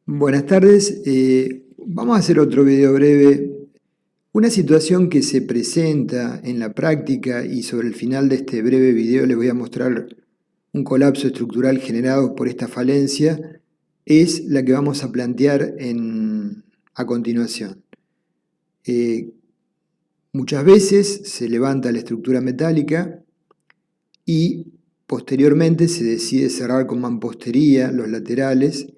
Buenas tardes, vamos a hacer otro video breve. Una situación que se presenta en la práctica y sobre el final de este breve video les voy a mostrar un colapso estructural generado por esta falencia, es la que vamos a plantear a continuación. Muchas veces se levanta la estructura metálica y posteriormente se decide cerrar con mampostería los laterales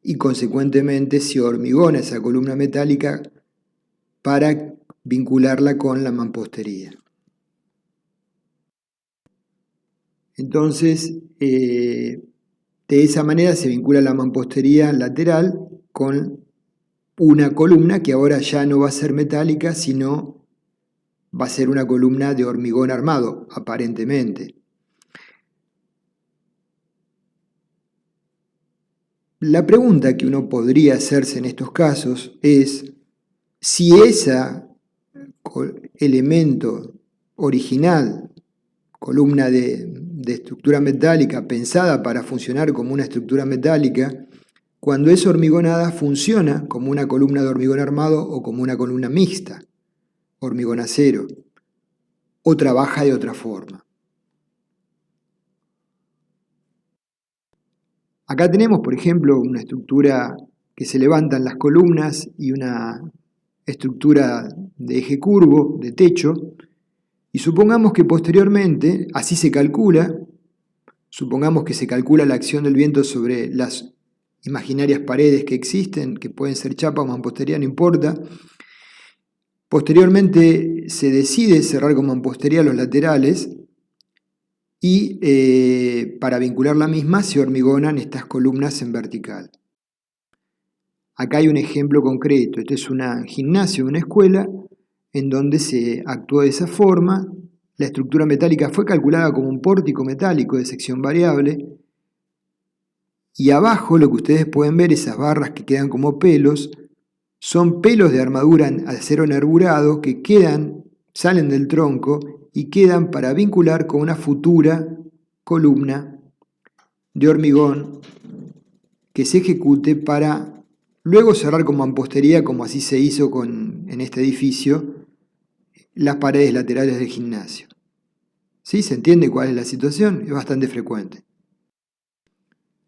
y consecuentemente se hormigona esa columna metálica para vincularla con la mampostería. Entonces, de esa manera se vincula la mampostería lateral con una columna que ahora ya no va a ser metálica, sino va a ser una columna de hormigón armado, aparentemente. La pregunta que uno podría hacerse en estos casos es si ese elemento original, columna de estructura metálica pensada para funcionar como una estructura metálica, cuando es hormigonada funciona como una columna de hormigón armado o como una columna mixta, hormigón acero, o trabaja de otra forma. Acá tenemos, por ejemplo, una estructura que se levantan las columnas y una estructura de eje curvo, de techo, y supongamos que posteriormente, así se calcula, supongamos que se calcula la acción del viento sobre las imaginarias paredes que existen, que pueden ser chapa o mampostería, no importa. Posteriormente se decide cerrar con mampostería los laterales y para vincular la misma se hormigonan estas columnas en vertical. Acá hay un ejemplo concreto, este es un gimnasio, una escuela, en donde se actuó de esa forma. La estructura metálica fue calculada como un pórtico metálico de sección variable, y abajo lo que ustedes pueden ver, esas barras que quedan como pelos, son pelos de armadura de acero nerburado que salen del tronco y quedan para vincular con una futura columna de hormigón que se ejecute para luego cerrar con mampostería, como así se hizo en este edificio, las paredes laterales del gimnasio. ¿Sí? ¿Se entiende cuál es la situación? Es bastante frecuente.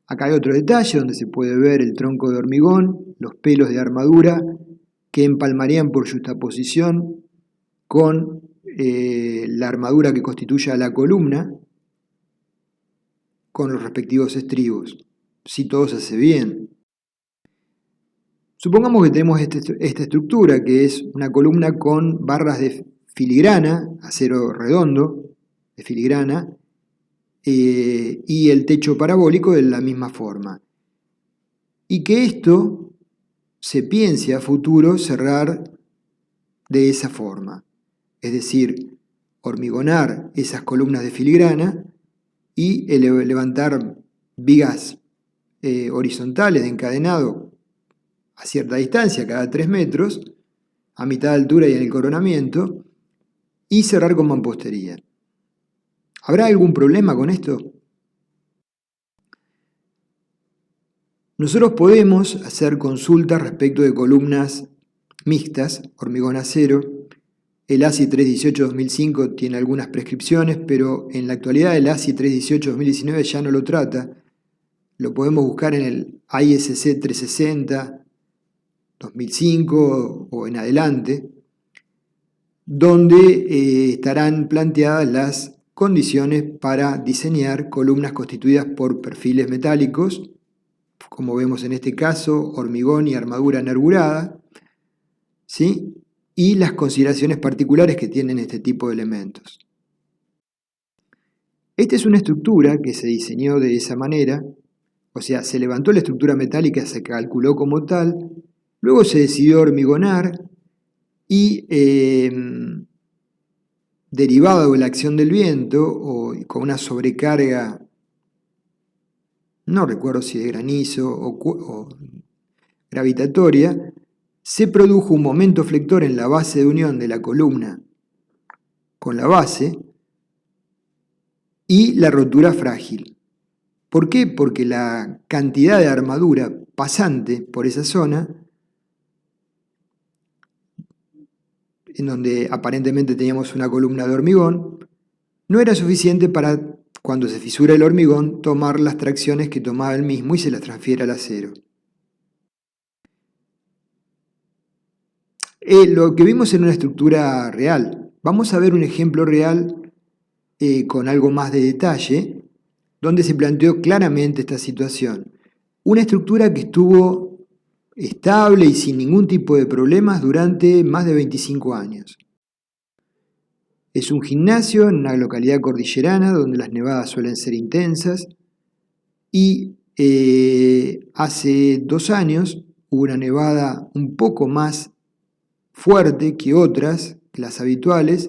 Acá hay otro detalle donde se puede ver el tronco de hormigón, los pelos de armadura que empalmarían por justaposición con la armadura que constituye a la columna con los respectivos estribos, si todo se hace bien. Supongamos que tenemos esta estructura que es una columna con barras de filigrana, acero redondo, de filigrana, y el techo parabólico de la misma forma. Y que esto se piense a futuro cerrar de esa forma, es decir, hormigonar esas columnas de filigrana y levantar vigas horizontales de encadenado a cierta distancia, cada 3 metros, a mitad de altura y en el coronamiento, y cerrar con mampostería. ¿Habrá algún problema con esto? Nosotros podemos hacer consultas respecto de columnas mixtas, hormigón acero. El ASI 318-2005 tiene algunas prescripciones, pero en la actualidad el ASI 318-2019 ya no lo trata. Lo podemos buscar en el ISC 360-2005 o en adelante, donde estarán planteadas las condiciones para diseñar columnas constituidas por perfiles metálicos, como vemos en este caso, hormigón y armadura nerburada, ¿sí? Y las consideraciones particulares que tienen este tipo de elementos. Esta es una estructura que se diseñó de esa manera, o sea, se levantó la estructura metálica, se calculó como tal, luego se decidió hormigonar y derivado de la acción del viento o con una sobrecarga, no recuerdo si de granizo o gravitatoria, se produjo un momento flector en la base de unión de la columna con la base y la rotura frágil. ¿Por qué? Porque la cantidad de armadura pasante por esa zona, en donde aparentemente teníamos una columna de hormigón, no era suficiente para, cuando se fisura el hormigón, tomar las tracciones que tomaba el mismo y se las transfiere al acero. Lo que vimos en una estructura real. Vamos a ver un ejemplo real con algo más de detalle, donde se planteó claramente esta situación. Una estructura que estuvo estable y sin ningún tipo de problemas durante más de 25 años. Es un gimnasio en una localidad cordillerana donde las nevadas suelen ser intensas y hace 2 años hubo una nevada un poco más fuerte que otras, las habituales,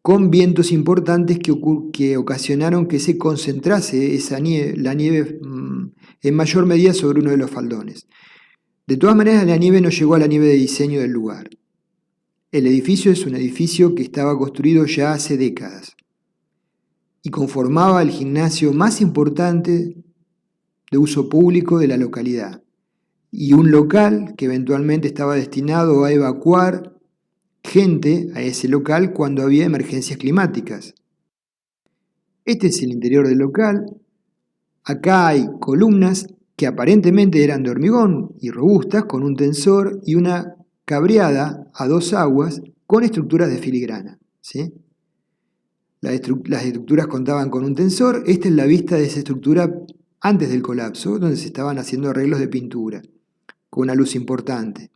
con vientos importantes que ocasionaron que se concentrase la nieve en mayor medida sobre uno de los faldones. De todas maneras, la nieve no llegó a la nieve de diseño del lugar. El edificio es un edificio que estaba construido ya hace décadas y conformaba el gimnasio más importante de uso público de la localidad y un local que eventualmente estaba destinado a evacuar gente a ese local cuando había emergencias climáticas. Este es el interior del local. Acá hay columnas que aparentemente eran de hormigón y robustas, con un tensor y una cabreada a 2 aguas con estructuras de filigrana, ¿sí? Las estructuras contaban con un tensor. Esta es la vista de esa estructura antes del colapso, donde se estaban haciendo arreglos de pintura, con una luz importante,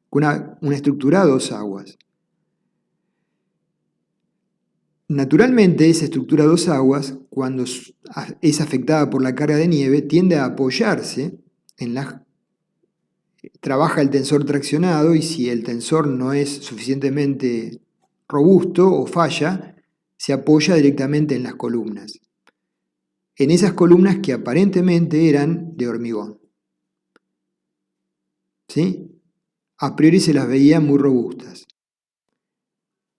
con una estructura a 2 aguas. Naturalmente, esa estructura a 2 aguas, cuando es afectada por la carga de nieve, tiende a apoyarse trabaja el tensor traccionado, y si el tensor no es suficientemente robusto o falla, se apoya directamente en las columnas. En esas columnas que aparentemente eran de hormigón. ¿Sí? A priori se las veía muy robustas.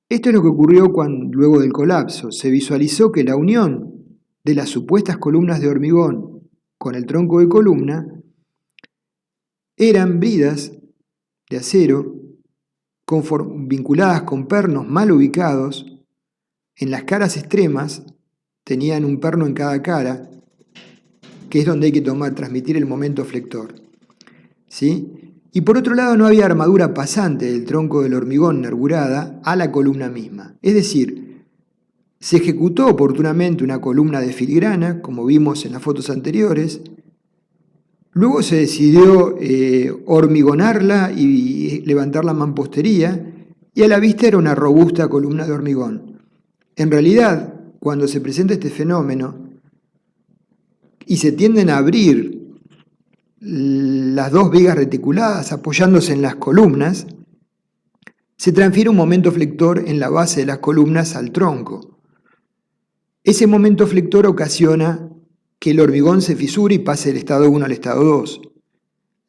Esto es lo que ocurrió luego del colapso. Se visualizó que la unión de las supuestas columnas de hormigón con el tronco de columna eran bridas de acero vinculadas con pernos mal ubicados. En las caras extremas tenían un perno en cada cara, que es donde hay que transmitir el momento flector, ¿sí? Y por otro lado no había armadura pasante del tronco del hormigón nervurada a la columna misma. Es decir, se ejecutó oportunamente una columna de filigrana, como vimos en las fotos anteriores. Luego se decidió hormigonarla y levantar la mampostería, y a la vista era una robusta columna de hormigón. En realidad, cuando se presenta este fenómeno y se tienden a abrir las 2 vigas reticuladas apoyándose en las columnas, se transfiere un momento flector en la base de las columnas al tronco. Ese momento flector ocasiona que el hormigón se fisure y pase del estado 1 al estado 2.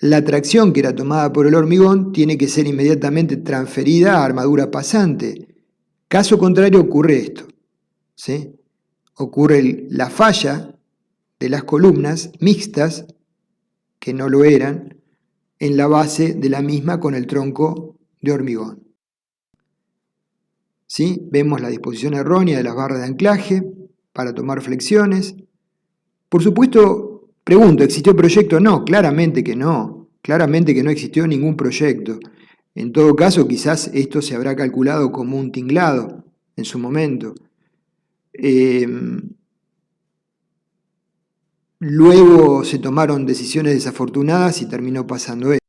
La tracción que era tomada por el hormigón tiene que ser inmediatamente transferida a armadura pasante. Caso contrario ocurre esto, ¿sí? Ocurre la falla de las columnas mixtas, que no lo eran, en la base de la misma con el tronco de hormigón. ¿Sí? Vemos la disposición errónea de las barras de anclaje para tomar flexiones. Por supuesto, pregunto, ¿existió proyecto? No, claramente que no. Claramente que no existió ningún proyecto. En todo caso, quizás esto se habrá calculado como un tinglado en su momento. Luego se tomaron decisiones desafortunadas y terminó pasando esto.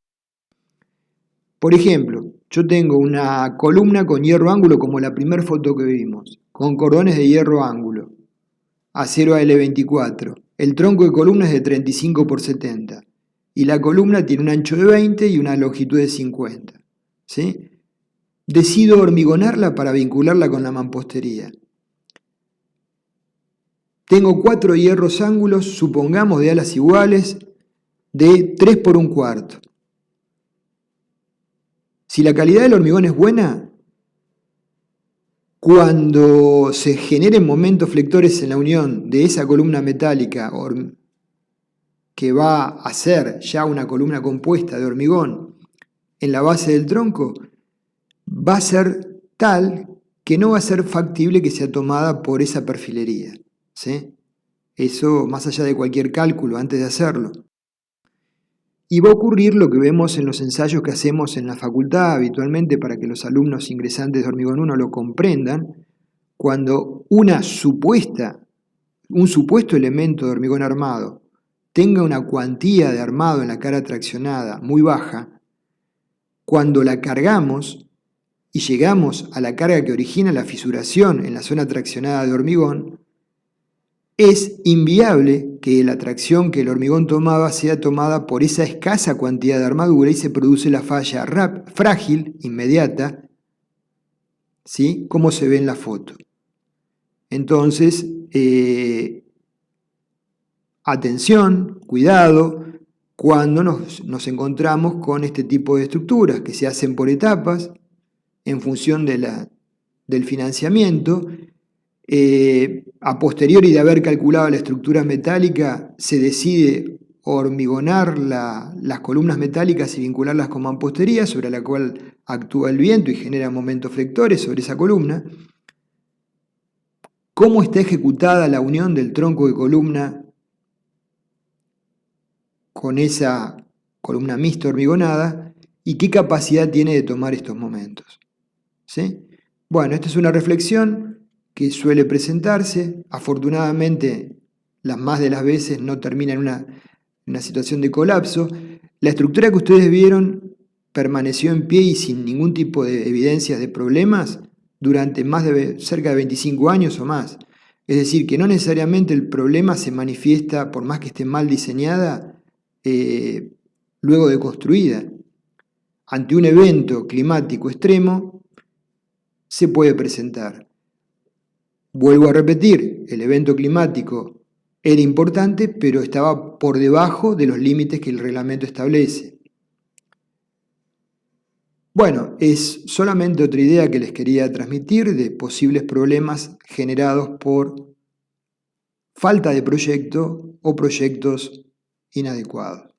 Por ejemplo, yo tengo una columna con hierro ángulo como la primera foto que vimos, con cordones de hierro ángulo, acero AL24. El tronco de columna es de 35 por 70 y la columna tiene un ancho de 20 y una longitud de 50. ¿Sí? Decido hormigonarla para vincularla con la mampostería. Tengo 4 hierros ángulos, supongamos de alas iguales, de 3 por 1/4. Si la calidad del hormigón es buena, cuando se generen momentos flectores en la unión de esa columna metálica que va a ser ya una columna compuesta de hormigón en la base del tronco va a ser tal que no va a ser factible que sea tomada por esa perfilería, ¿sí? Eso más allá de cualquier cálculo antes de hacerlo. Y va a ocurrir lo que vemos en los ensayos que hacemos en la facultad habitualmente para que los alumnos ingresantes de Hormigón 1 lo comprendan, cuando un supuesto elemento de hormigón armado tenga una cuantía de armado en la cara traccionada muy baja, cuando la cargamos y llegamos a la carga que origina la fisuración en la zona traccionada de hormigón, es inviable que la tracción que el hormigón tomaba sea tomada por esa escasa cantidad de armadura y se produce la falla frágil, inmediata, ¿sí? Como se ve en la foto. Entonces, atención, cuidado, cuando nos encontramos con este tipo de estructuras que se hacen por etapas en función del financiamiento. A posteriori de haber calculado la estructura metálica, se decide hormigonar las columnas metálicas y vincularlas con mampostería, sobre la cual actúa el viento y genera momentos flectores sobre esa columna. ¿Cómo está ejecutada la unión del tronco de columna con esa columna mixta hormigonada y qué capacidad tiene de tomar estos momentos? ¿Sí? Bueno, esta es una reflexión que suele presentarse. Afortunadamente, las más de las veces no termina en una situación de colapso. La estructura que ustedes vieron permaneció en pie y sin ningún tipo de evidencias de problemas durante cerca de 25 años o más. Es decir, que no necesariamente el problema se manifiesta, por más que esté mal diseñada, luego de construida. Ante un evento climático extremo, se puede presentar. Vuelvo a repetir, el evento climático era importante, pero estaba por debajo de los límites que el reglamento establece. Bueno, es solamente otra idea que les quería transmitir de posibles problemas generados por falta de proyecto o proyectos inadecuados.